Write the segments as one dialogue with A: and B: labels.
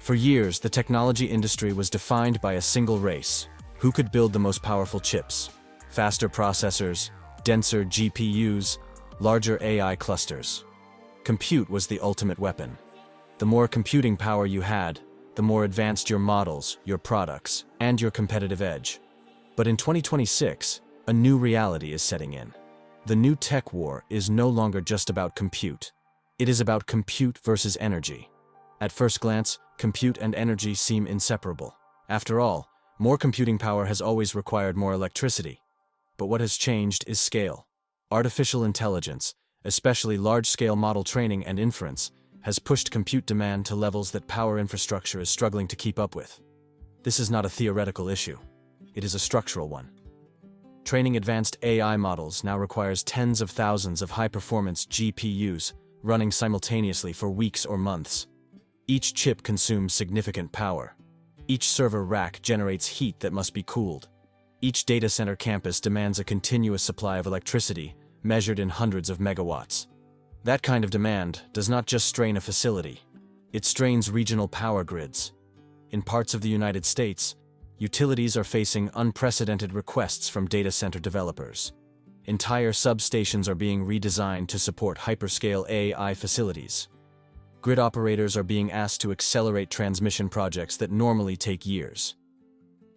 A: For years, the technology industry was defined by a single race: who could build the most powerful chips, faster processors, denser GPUs, larger AI clusters. Compute was the ultimate weapon. The more computing power you had, the more advanced your models, your products, and your competitive edge. But in 2026, a new reality is setting in. The new tech war is no longer just about compute. It is about compute versus energy. At first glance, compute and energy seem inseparable. After all, more computing power has always required more electricity. But what has changed is scale. Artificial intelligence, especially large-scale model training and inference, has pushed compute demand to levels that power infrastructure is struggling to keep up with. This is not a theoretical issue. It is a structural one. Training advanced AI models now requires tens of thousands of high-performance GPUs running simultaneously for weeks or months. Each chip consumes significant power. Each server rack generates heat that must be cooled. Each data center campus demands a continuous supply of electricity, measured in hundreds of megawatts. That kind of demand does not just strain a facility. It strains regional power grids. In parts of the United States, utilities are facing unprecedented requests from data center developers. Entire substations are being redesigned to support hyperscale AI facilities. Grid operators are being asked to accelerate transmission projects that normally take years.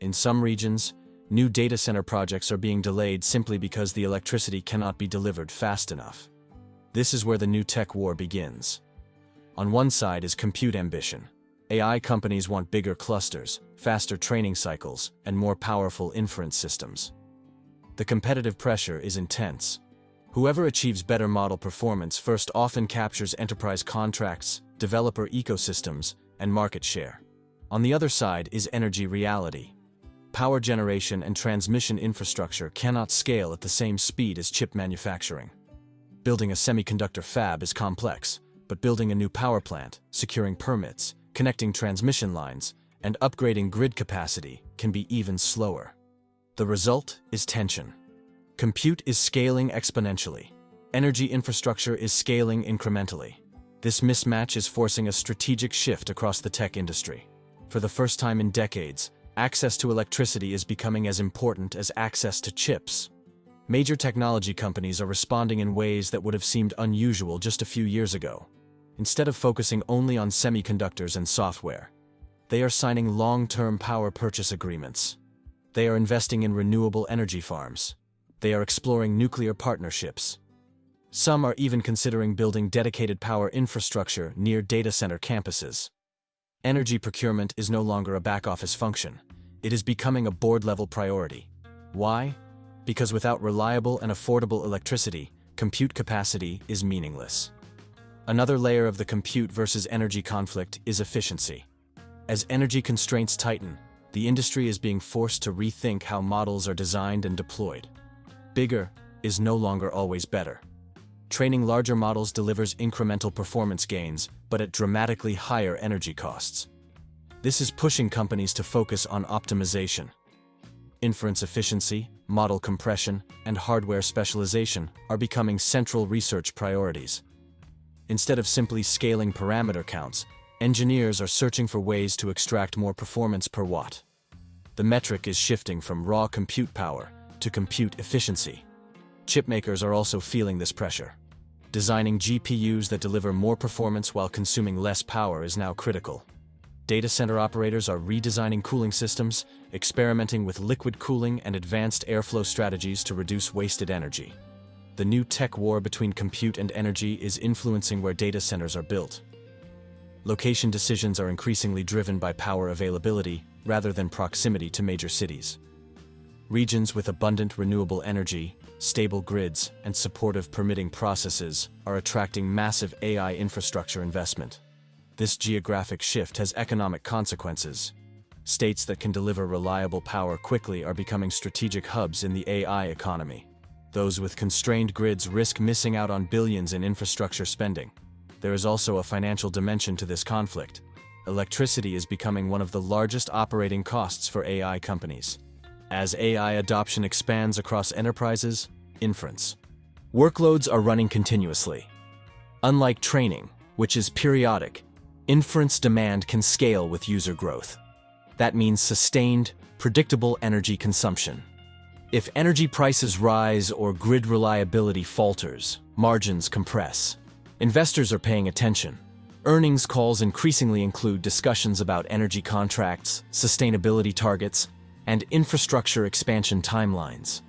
A: In some regions, new data center projects are being delayed simply because the electricity cannot be delivered fast enough. This is where the new tech war begins. On one side is compute ambition. AI companies want bigger clusters, faster training cycles, and more powerful inference systems. The competitive pressure is intense. Whoever achieves better model performance first often captures enterprise contracts, developer ecosystems, and market share. On the other side is energy reality. Power generation and transmission infrastructure cannot scale at the same speed as chip manufacturing. Building a semiconductor fab is complex, but building a new power plant, securing permits, connecting transmission lines, and upgrading grid capacity can be even slower. The result is tension. Compute is scaling exponentially. Energy infrastructure is scaling incrementally. This mismatch is forcing a strategic shift across the tech industry. For the first time in decades, access to electricity is becoming as important as access to chips. Major technology companies are responding in ways that would have seemed unusual just a few years ago. Instead of focusing only on semiconductors and software, they are signing long-term power purchase agreements. They are investing in renewable energy farms. They are exploring nuclear partnerships. Some are even considering building dedicated power infrastructure near data center campuses. Energy procurement is no longer a back-office function. It is becoming a board-level priority. Why? Because without reliable and affordable electricity, compute capacity is meaningless. Another layer of the compute versus energy conflict is efficiency. As energy constraints tighten, the industry is being forced to rethink how models are designed and deployed. Bigger is no longer always better. Training larger models delivers incremental performance gains, but at dramatically higher energy costs. This is pushing companies to focus on optimization. Inference efficiency, model compression, and hardware specialization are becoming central research priorities. Instead of simply scaling parameter counts, engineers are searching for ways to extract more performance per watt. The metric is shifting from raw compute power to compute efficiency. Chipmakers are also feeling this pressure. Designing GPUs that deliver more performance while consuming less power is now critical. Data center operators are redesigning cooling systems, experimenting with liquid cooling and advanced airflow strategies to reduce wasted energy. The new tech war between compute and energy is influencing where data centers are built. Location decisions are increasingly driven by power availability rather than proximity to major cities. Regions with abundant renewable energy, stable grids, and supportive permitting processes are attracting massive AI infrastructure investment. This geographic shift has economic consequences. States that can deliver reliable power quickly are becoming strategic hubs in the AI economy. Those with constrained grids risk missing out on billions in infrastructure spending. There is also a financial dimension to this conflict. Electricity is becoming one of the largest operating costs for AI companies. As AI adoption expands across enterprises, inference workloads are running continuously. Unlike training, which is periodic, Inference demand can scale with user growth. That means sustained, predictable energy consumption. If energy prices rise or grid reliability falters, margins compress. Investors are paying attention. Earnings calls increasingly include discussions about energy contracts, sustainability targets, and infrastructure expansion timelines.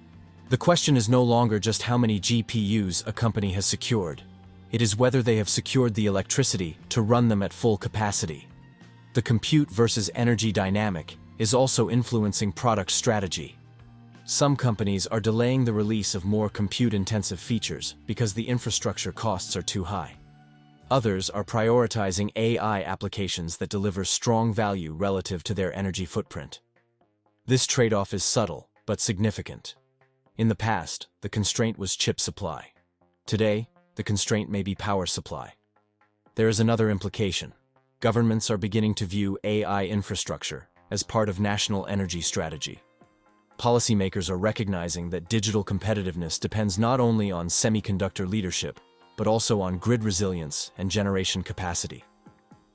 A: The question is no longer just how many GPUs a company has secured. It is whether they have secured the electricity to run them at full capacity. The compute versus energy dynamic is also influencing product strategy. Some companies are delaying the release of more compute-intensive features because the infrastructure costs are too high. Others are prioritizing AI applications that deliver strong value relative to their energy footprint. This trade-off is subtle, but significant. In the past, the constraint was chip supply. Today, the constraint may be power supply. There is another implication. Governments are beginning to view AI infrastructure as part of national energy strategy. Policymakers are recognizing that digital competitiveness depends not only on semiconductor leadership, but also on grid resilience and generation capacity.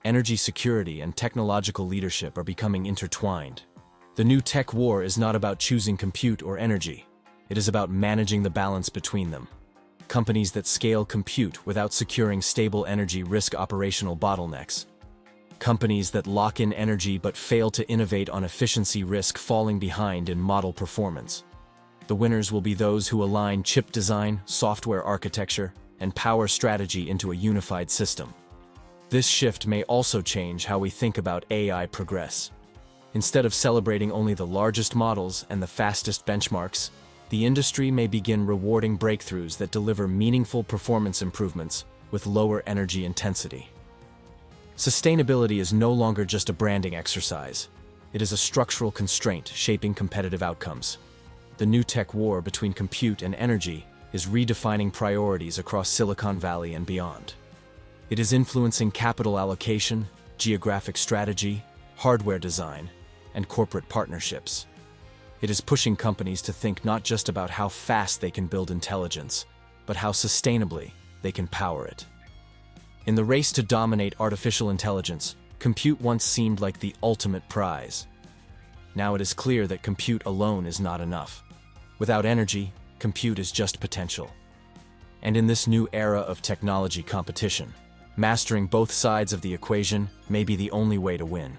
A: Energy security and technological leadership are becoming intertwined. The new tech war is not about choosing compute or energy. It is about managing the balance between them. Companies that scale compute without securing stable energy risk operational bottlenecks. Companies that lock in energy but fail to innovate on efficiency risk falling behind in model performance. The winners will be those who align chip design, software architecture, and power strategy into a unified system. This shift may also change how we think about AI progress. Instead of celebrating only the largest models and the fastest benchmarks, the industry may begin rewarding breakthroughs that deliver meaningful performance improvements with lower energy intensity. Sustainability is no longer just a branding exercise. It is a structural constraint shaping competitive outcomes. The new tech war between compute and energy is redefining priorities across Silicon Valley and beyond. It is influencing capital allocation, geographic strategy, hardware design, and corporate partnerships. It is pushing companies to think not just about how fast they can build intelligence, but how sustainably they can power it. In the race to dominate artificial intelligence, compute once seemed like the ultimate prize. Now it is clear that compute alone is not enough. Without energy, compute is just potential. And in this new era of technology competition, mastering both sides of the equation may be the only way to win.